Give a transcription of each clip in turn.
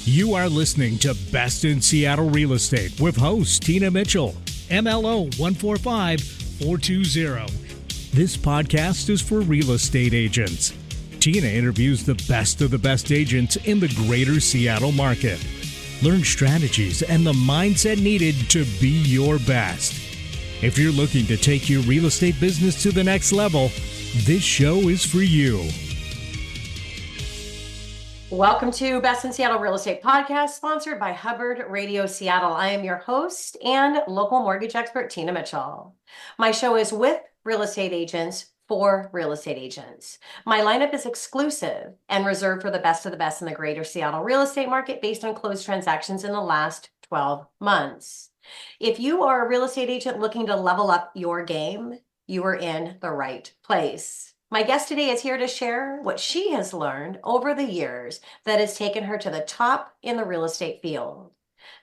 You are listening to Best in Seattle Real Estate with host Tina Mitchell, MLO 145420. This podcast is for real estate agents. Tina interviews the best of the best agents in the greater Seattle market. Learn strategies and the mindset needed to be your best. If you're looking to take your real estate business to the next level, this show is for you. Welcome to Best in Seattle Real Estate Podcast, sponsored by Hubbard Radio Seattle. I am your host and local mortgage expert, Tina Mitchell. My show is with real estate agents for real estate agents. My lineup is exclusive and reserved for the best of the best in the greater Seattle real estate market based on closed transactions in the last 12 months. If you are a real estate agent looking to level up your game, you are in the right place. My guest today is here to share what she has learned over the years that has taken her to the top in the real estate field.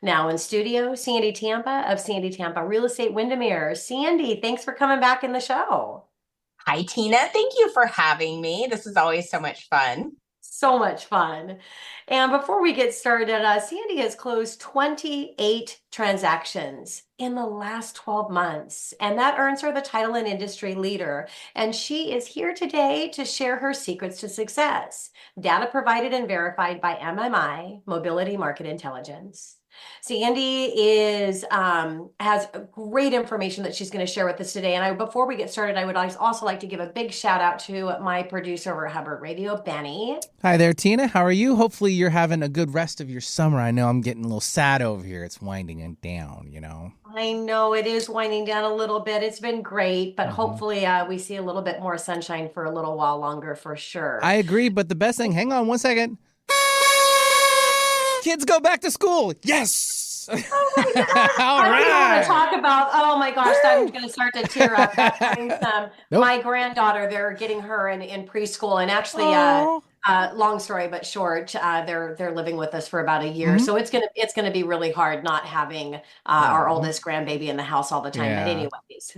Now in studio, Sandi Tampa of Sandi Tampa Real Estate Windermere. Sandi, thanks for coming back in the show. Hi, Tina. Thank you for having me. This is always so much fun. So much fun. And before we get started, Sandi has closed 28 transactions in the last 12 months, and that earns her the title and industry leader. And she is here today to share her secrets to success, data provided and verified by MMI, Mobility Market Intelligence. Sandi has great information that she's going to share with us today. And before we get started, I would also like to give a big shout out to my producer over at Hubbard Radio, Benny. Hi there, Tina. How are you? Hopefully you're having a good rest of your summer. I know I'm getting a little sad over here. It's winding down, you know. I know it is winding down a little bit. It's been great, but hopefully we see a little bit more sunshine for a little while longer for sure. I agree, but the best thing, hang on one second. Kids go back to school. Yes. Oh my God. All right. I want to talk about, oh my gosh, I'm going to start to tear up. My granddaughter, they're getting her in preschool, and actually, long story but short, they're living with us for about a year. So it's gonna be really hard not having our oldest grandbaby in the house all the time. Yeah. But anyways,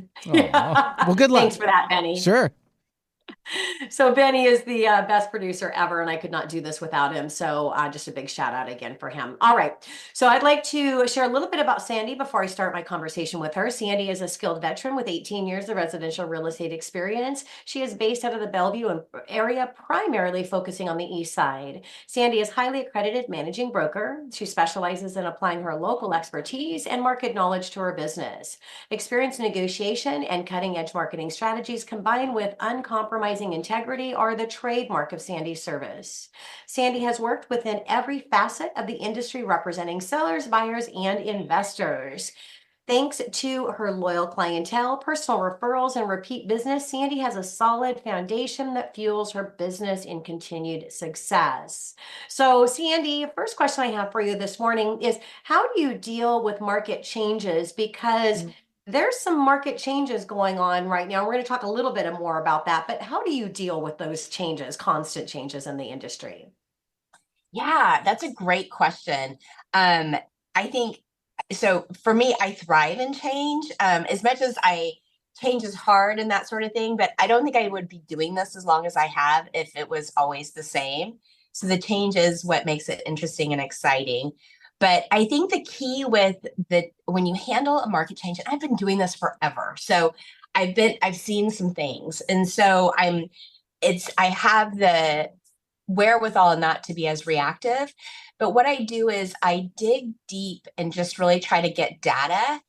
well, good luck. Thanks for that, Benny. Sure. So Benny is the best producer ever, and I could not do this without him. So just a big shout out again for him. All right. So I'd like to share a little bit about Sandi before I start my conversation with her. Sandi is a skilled veteran with 18 years of residential real estate experience. She is based out of the Bellevue area, primarily focusing on the Eastside. Sandi is highly accredited managing broker. She specializes in applying her local expertise and market knowledge to her business. Experience in negotiation and cutting edge marketing strategies combined with uncompromising integrity are the trademark of Sandi's service. Sandi has worked within every facet of the industry, representing sellers, buyers, and investors. Thanks to her loyal clientele, personal referrals, and repeat business, Sandi has a solid foundation that fuels her business in continued success. So, Sandi, first question I have for you this morning is, how do you deal with market changes? Because there's some market changes going on right now. We're going to talk a little bit more about that, but how do you deal with those changes, constant changes in the industry? Yeah, that's a great question. I think, so for me, I thrive in change. As much as change is hard and that sort of thing, but I don't think I would be doing this as long as I have if it was always the same. So the change is what makes it interesting and exciting. But I think the key with when you handle a market change, and I've been doing this forever, so I've seen some things, and so I have the wherewithal not to be as reactive. But what I do is I dig deep and just really try to get data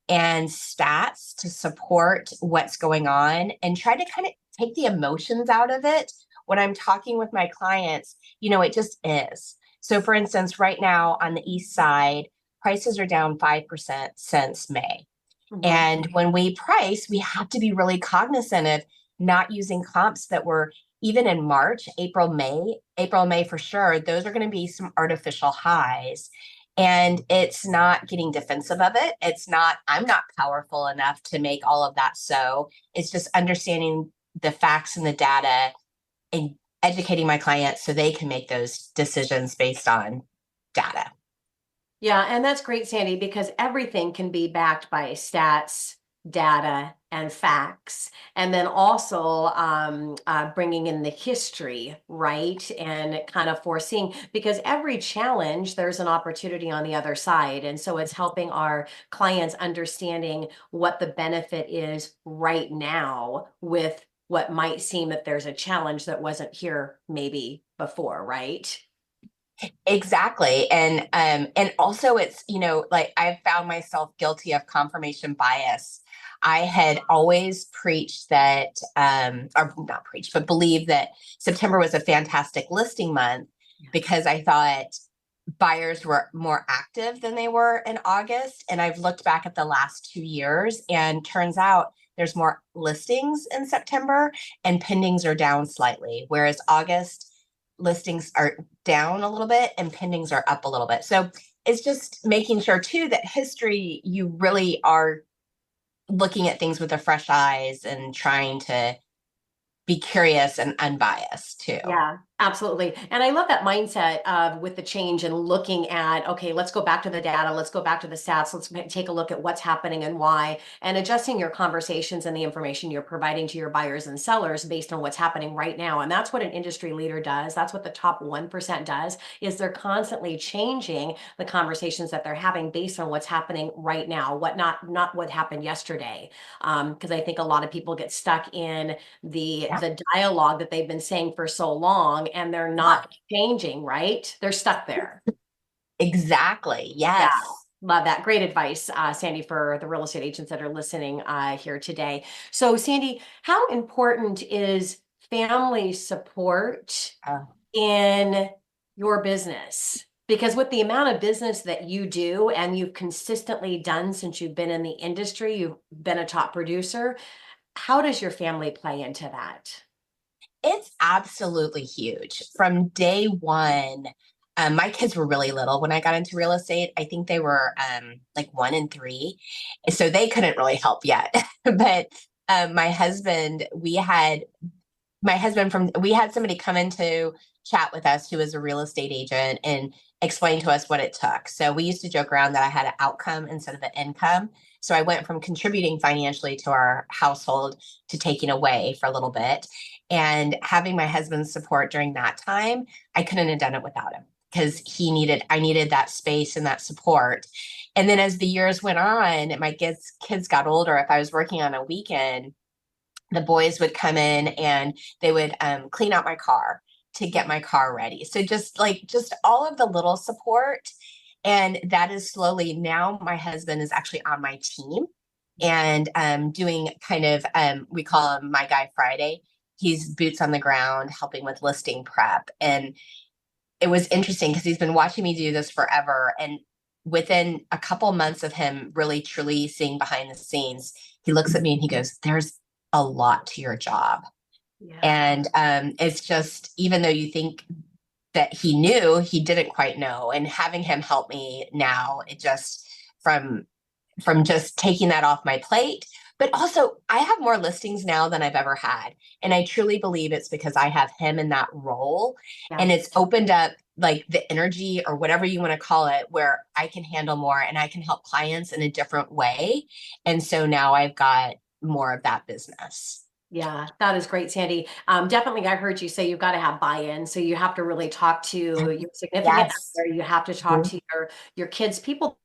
and stats to support what's going on, and try to kind of take the emotions out of it when I'm talking with my clients. You know, it just is. So for instance, right now on the East Side, prices are down 5% since May. And when we price, we have to be really cognizant of not using comps that were even in March, April, May for sure. Those are going to be some artificial highs. And it's not getting defensive of it. I'm not powerful enough to make all of that. So it's just understanding the facts and the data and educating my clients so they can make those decisions based on data. Yeah, and that's great, Sandi, because everything can be backed by stats, data, and facts, and then also bringing in the history, right? And kind of foreseeing, because every challenge, there's an opportunity on the other side. And so it's helping our clients understanding what the benefit is right now with what might seem that there's a challenge that wasn't here maybe before, right? Exactly. And also it's, like I've found myself guilty of confirmation bias. I had always preached that, or not preached, but believed that September was a fantastic listing month because I thought buyers were more active than they were in August. And I've looked back at the last 2 years and turns out there's more listings in September and pendings are down slightly, whereas August listings are down a little bit and pendings are up a little bit. So it's just making sure too that history, you really are looking at things with a fresh eyes and trying to be curious and unbiased too. Yeah, absolutely. And I love that mindset of with the change and looking at, okay, let's go back to the data, let's go back to the stats, let's take a look at what's happening and why, and adjusting your conversations and the information you're providing to your buyers and sellers based on what's happening right now. And that's what an industry leader does. That's what the top 1% does, is they're constantly changing the conversations that they're having based on what's happening right now, not what happened yesterday. Because I think a lot of people get stuck in the dialogue that they've been saying for so long, and they're not changing, right? They're stuck there. Exactly. Yes. Yeah. Love that. Great advice, Sandi, for the real estate agents that are listening here today. So, Sandi, how important is family support in your business? Because with the amount of business that you do and you've consistently done since you've been in the industry, you've been a top producer, how does your family play into that? It's absolutely huge. From day one, my kids were really little when I got into real estate. I think they were like 1 and 3. So they couldn't really help yet. But my husband, we had somebody come in to chat with us who was a real estate agent and explain to us what it took. So we used to joke around that I had an outcome instead of an income. So I went from contributing financially to our household to taking away for a little bit. And having my husband's support during that time, I couldn't have done it without him because I needed that space and that support. And then as the years went on, my kids got older. If I was working on a weekend, the boys would come in and they would clean out my car to get my car ready. So just all of the little support. And that is slowly, now my husband is actually on my team and doing kind of, we call him My Guy Friday. He's boots on the ground, helping with listing prep. And it was interesting because he's been watching me do this forever. And within a couple months of him really truly seeing behind the scenes, he looks at me and he goes, "There's a lot to your job." Yeah. And it's just, even though you think that he knew, he didn't quite know. And having him help me now, it just from just taking that off my plate. But also, I have more listings now than I've ever had. And I truly believe it's because I have him in that role. Yeah. And it's opened up like the energy or whatever you want to call it, where I can handle more and I can help clients in a different way. And so now I've got more of that business. Yeah, that is great, Sandi. Definitely, I heard you say you've got to have buy-in. So you have to really talk to your significant other. You have to talk to your kids, people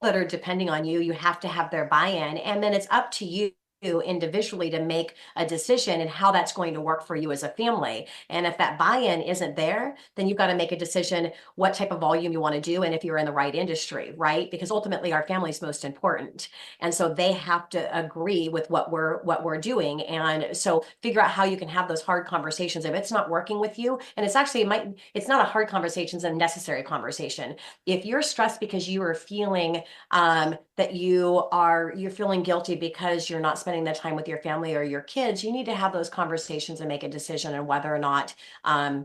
that are depending on you. You have to have their buy-in, and then it's up to you individually to make a decision and how that's going to work for you as a family. And if that buy-in isn't there, then you've got to make a decision what type of volume you want to do and if you're in the right industry, right? Because ultimately our family is most important. And so they have to agree with what we're doing. And so figure out how you can have those hard conversations. If it's not working with you, and it's not a hard conversation, it's a necessary conversation. If you're stressed because you are feeling that you're feeling guilty because you're not spending the time with your family or your kids, you need to have those conversations and make a decision on whether or not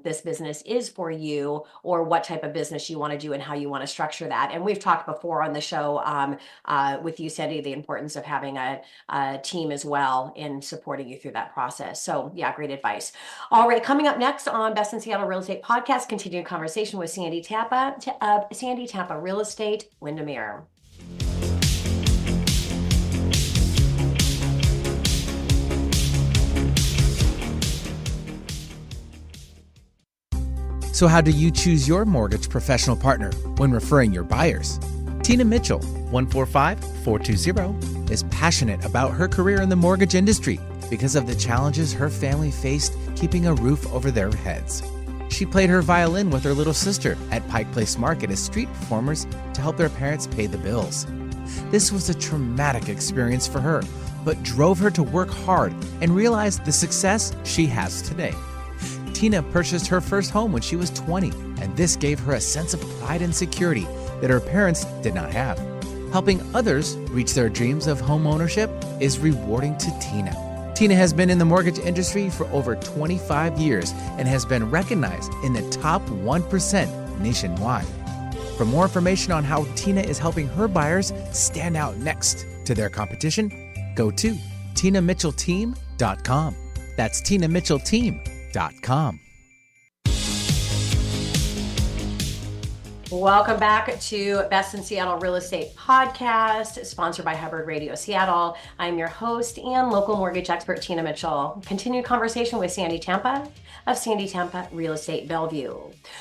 this business is for you or what type of business you want to do and how you want to structure that. And we've talked before on the show with you, Sandi, the importance of having a team as well in supporting you through that process. So yeah, great advice. All right, coming up next on Best in Seattle Real Estate Podcast, continuing conversation with Sandi Tampa, Sandi Tampa Real Estate, Windermere. So how do you choose your mortgage professional partner when referring your buyers? Tina Mitchell, 145-420, is passionate about her career in the mortgage industry because of the challenges her family faced keeping a roof over their heads. She played her violin with her little sister at Pike Place Market as street performers to help their parents pay the bills. This was a traumatic experience for her, but drove her to work hard and realize the success she has today. Tina purchased her first home when she was 20, and this gave her a sense of pride and security that her parents did not have. Helping others reach their dreams of home ownership is rewarding to Tina. Tina has been in the mortgage industry for over 25 years and has been recognized in the top 1% nationwide. For more information on how Tina is helping her buyers stand out next to their competition, go to TinaMitchellTeam.com. That's TinaMitchellTeam.com. Welcome back to Best in Seattle Real Estate Podcast, sponsored by Hubbard Radio Seattle. I'm your host and local mortgage expert, Tina Mitchell. Continued conversation with Sandi Tampa of Sandi Tampa Real Estate Bellevue.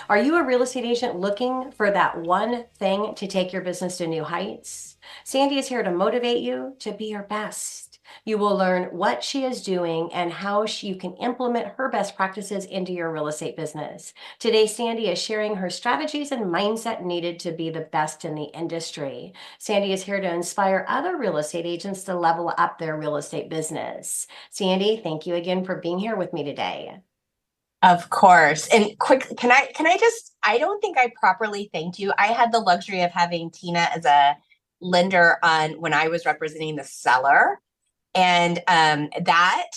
Are you a real estate agent looking for that one thing to take your business to new heights? Sandi is here to motivate you to be your best. You will learn what she is doing and how you can implement her best practices into your real estate business. Today, Sandi is sharing her strategies and mindset needed to be the best in the industry. Sandi is here to inspire other real estate agents to level up their real estate business. Sandi, thank you again for being here with me today. Of course. And quick, can I just, I don't think I properly thanked you. I had the luxury of having Tina as a lender on when I was representing the seller. And that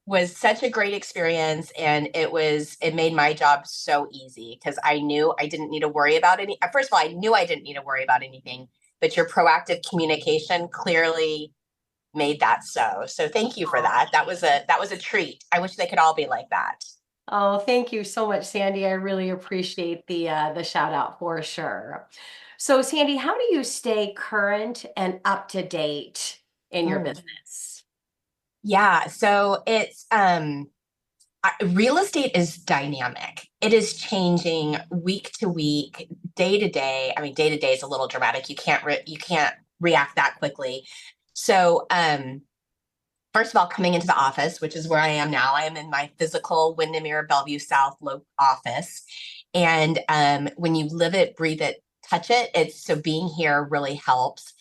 was such a great experience. And it made my job so easy because I knew I didn't need to worry about first of all, I knew I didn't need to worry about anything, but your proactive communication clearly made that so. So thank you for that. That was a treat. I wish they could all be like that. Oh, thank you so much, Sandi. I really appreciate the shout out for sure. So Sandi, how do you stay current and up to date in your business? Yeah. So it's, real estate is dynamic. It is changing week to week, day to day. I mean, day to day is a little dramatic. You can't react that quickly. So, first of all, coming into the office, which is where I am now, I am in my physical Windermere, Bellevue South office. And, when you live it, breathe it, touch it, so being here really helps.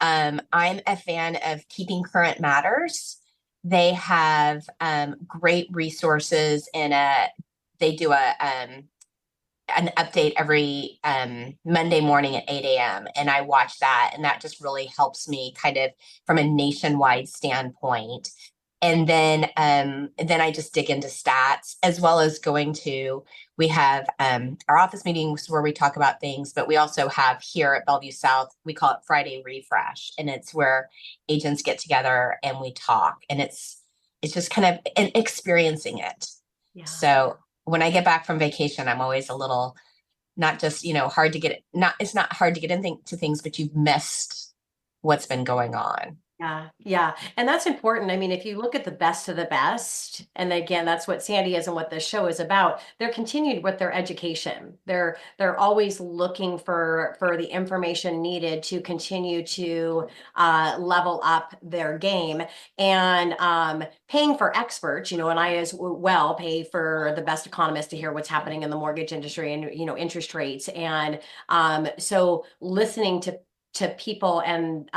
I'm a fan of Keeping Current Matters. They have great resources they do an update every Monday morning at 8 a.m. And I watch that, and that just really helps me kind of from a nationwide standpoint. And then I just dig into stats, as well as we have our office meetings where we talk about things, but we also have here at Bellevue South, we call it Friday Refresh. And it's where agents get together and we talk, and it's just kind of experiencing it. Yeah. So when I get back from vacation, I'm always a little, not just, it's not hard to get into things, but you've missed what's been going on. Yeah. And that's important. I mean, if you look at the best of the best, and again, that's what Sandi is and what this show is about, they're continued with their education. They're always looking for the information needed to continue to level up their game, and paying for experts, and I as well pay for the best economists to hear what's happening in the mortgage industry and, interest rates. And so listening to people and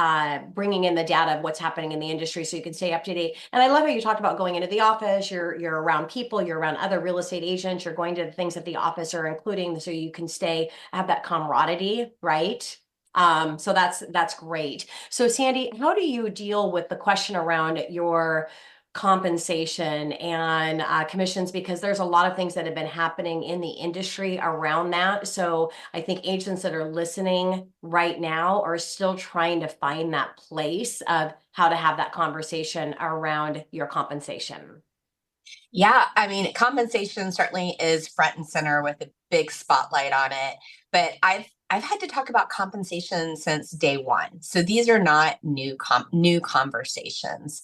bringing in the data of what's happening in the industry so you can stay up to date. And I love how you talked about going into the office, you're around people, you're around other real estate agents, you're going to the things that the office are including so you can have that camaraderie, right? So that's great. So Sandi, how do you deal with the question around your compensation and commissions, because there's a lot of things that have been happening in the industry around that. So I think agents that are listening right now are still trying to find that place of how to have that conversation around your compensation. Yeah, I mean, compensation certainly is front and center with a big spotlight on it, but I've had to talk about compensation since day one. So these are not new conversations.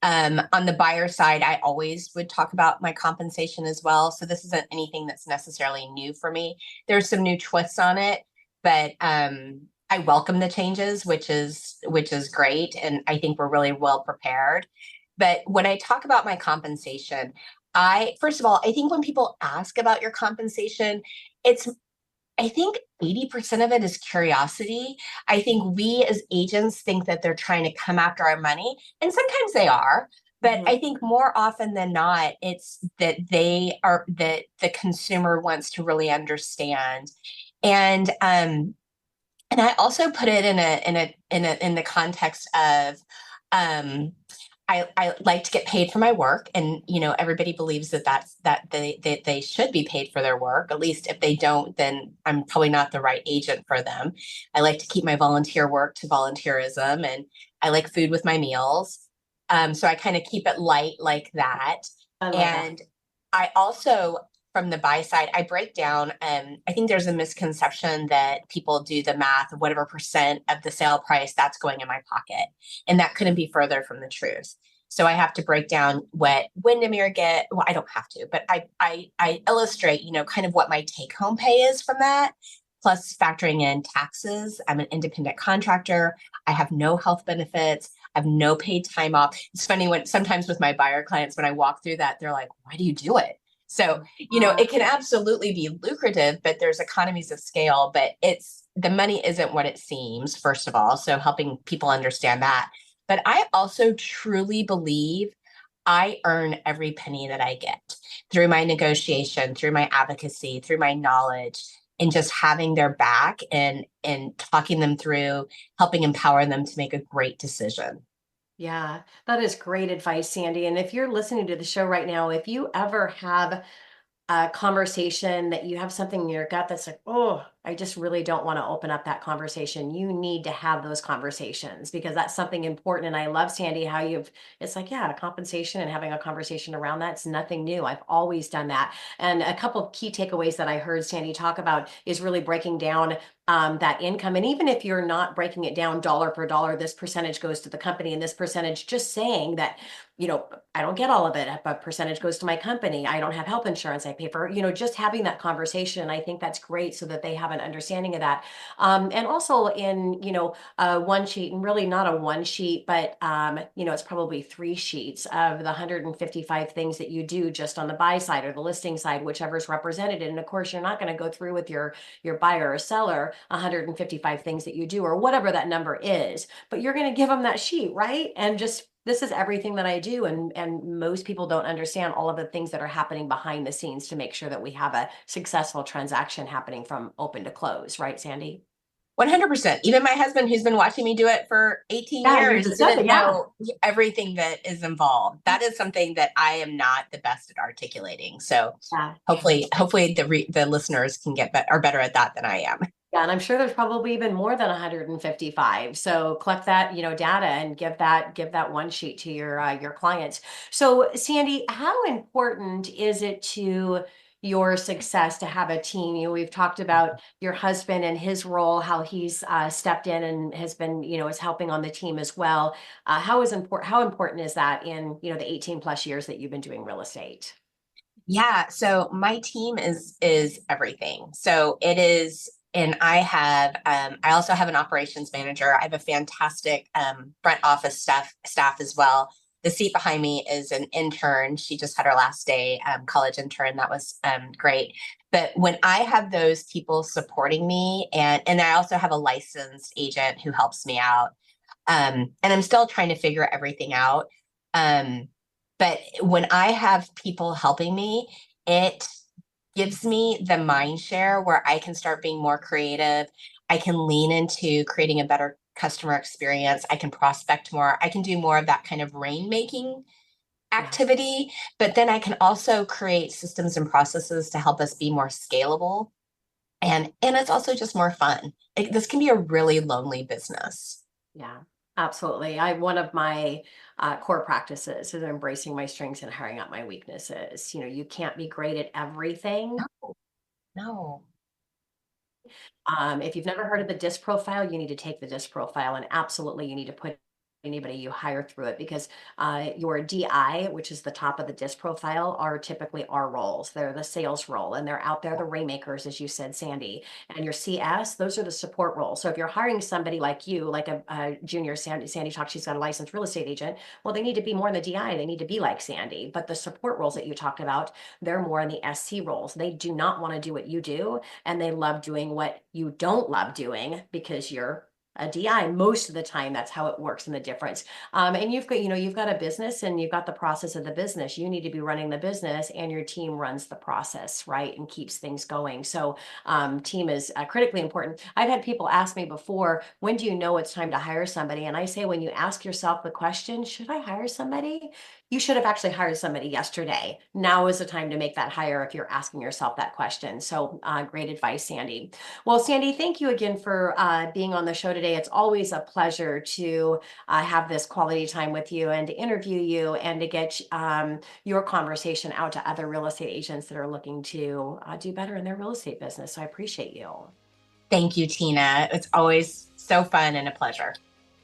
On the buyer side, I always would talk about my compensation as well. So this isn't anything that's necessarily new for me. There's some new twists on it, but I welcome the changes, which is great. And I think we're really well prepared. But when I talk about my compensation, first of all, I think when people ask about your compensation, I think 80% of it is curiosity. I think we as agents think that they're trying to come after our money, and sometimes they are. But I think more often than not, it's that that the consumer wants to really understand. And I also put it in the context of I like to get paid for my work, and everybody believes that they should be paid for their work. At least if they don't, then I'm probably not the right agent for them. I like to keep my volunteer work to volunteerism, and I like food with my meals. So I kind of keep it light like that. I love And that. I also, from the buy side, I break down, I think there's a misconception that people do the math of whatever percent of the sale price that's going in my pocket. And that couldn't be further from the truth. So I have to break down what Windermere get. Well, I don't have to, but I illustrate, kind of what my take home pay is from that, plus factoring in taxes. I'm an independent contractor. I have no health benefits. I have no paid time off. It's funny sometimes with my buyer clients, when I walk through that, they're like, why do you do it? So, it can absolutely be lucrative, but there's economies of scale, but the money isn't what it seems, first of all. So helping people understand that. But I also truly believe I earn every penny that I get through my negotiation, through my advocacy, through my knowledge, and just having their back and talking them through, helping empower them to make a great decision. Yeah, that is great advice, Sandy. And if you're listening to the show right now, if you ever have a conversation that you have something in your gut that's like, oh, I just really don't want to open up that conversation. You need to have those conversations because that's something important. And I love, Sandy, how it's like, yeah, compensation and having a conversation around that. It's nothing new. I've always done that. And a couple of key takeaways that I heard Sandy talk about is really breaking down that income. And even if you're not breaking it down dollar per dollar, this percentage goes to the company and this percentage, just saying that, I don't get all of it, but percentage goes to my company. I don't have health insurance. I pay for, just having that conversation. I think that's great so that they have an understanding of that. And also in, one sheet, and really not a one sheet, but, it's probably 3 sheets of the 155 things that you do just on the buy side or the listing side, whichever's represented. And of course, you're not going to go through with your buyer or seller 155 things that you do or whatever that number is, but you're going to give them that sheet, right? And just, this is everything that I do. And most people don't understand all of the things that are happening behind the scenes to make sure that we have a successful transaction happening from open to close. Right, Sandy? 100%. Even my husband, who's been watching me do it for 18 years, didn't know everything that is involved. That is something that I am not the best at articulating. So hopefully the listeners can are better at that than I am. Yeah, and I'm sure there's probably even more than 155. So collect that, data and give that one sheet to your clients. So Sandy, how important is it to your success to have a team? We've talked about your husband and his role, how he's stepped in and has been, is helping on the team as well. How important is that in, the 18 plus years that you've been doing real estate? Yeah, so my team is everything. So it is. And I also have an operations manager. I have a fantastic front office staff as well. The seat behind me is an intern. She just had her last day, college intern. That was great. But when I have those people supporting me, and I also have a licensed agent who helps me out, and I'm still trying to figure everything out. But when I have people helping me, it gives me the mind share where I can start being more creative. I can lean into creating a better customer experience. I can prospect more. I can do more of that kind of rainmaking activity, but then I can also create systems and processes to help us be more scalable. And it's also just more fun. This can be a really lonely business. Yeah, absolutely. One of my core practices is embracing my strengths and hiring out my weaknesses. You can't be great at everything. No. If you've never heard of the DISC profile, you need to take the DISC profile, and absolutely you need to put anybody you hire through it, because your DI, which is the top of the disc profile, are typically our roles. They're the sales role, and they're out there, the rainmakers, as you said, Sandy. And your CS, those are the support roles. So if you're hiring somebody like you, like a junior, Sandy talks, she's got a licensed real estate agent. Well, they need to be more in the DI. They need to be like Sandy. But the support roles that you talked about, they're more in the SC roles. They do not want to do what you do, and they love doing what you don't love doing because you're a DI. Most of the time, that's how it works, and the difference. And you've got a business, and you've got the process of the business. You need to be running the business, and your team runs the process, right? And keeps things going. So team is critically important. I've had people ask me before, when do you know it's time to hire somebody? And I say, when you ask yourself the question, should I hire somebody? You should have actually hired somebody yesterday. Now is the time to make that hire if you're asking yourself that question. So great advice, Sandy. Well, Sandy, thank you again for being on the show today. It's always a pleasure to have this quality time with you and to interview you and to get your conversation out to other real estate agents that are looking to do better in their real estate business. So I appreciate you. Thank you, Tina. It's always so fun and a pleasure.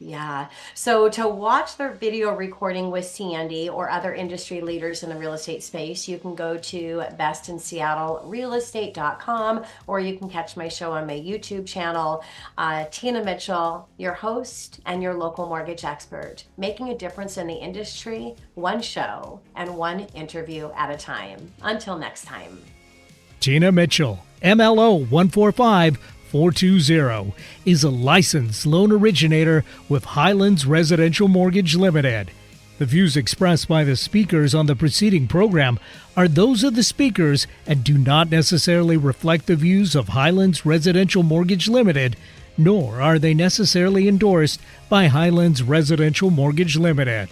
Yeah. So to watch their video recording with Sandy or other industry leaders in the real estate space, you can go to bestinseattlerealestate.com, or you can catch my show on my YouTube channel. Tina Mitchell, your host and your local mortgage expert, making a difference in the industry, one show and one interview at a time. Until next time. Tina Mitchell, MLO 145420, is a licensed loan originator with Highlands Residential Mortgage Limited. The views expressed by the speakers on the preceding program are those of the speakers and do not necessarily reflect the views of Highlands Residential Mortgage Limited, nor are they necessarily endorsed by Highlands Residential Mortgage Limited.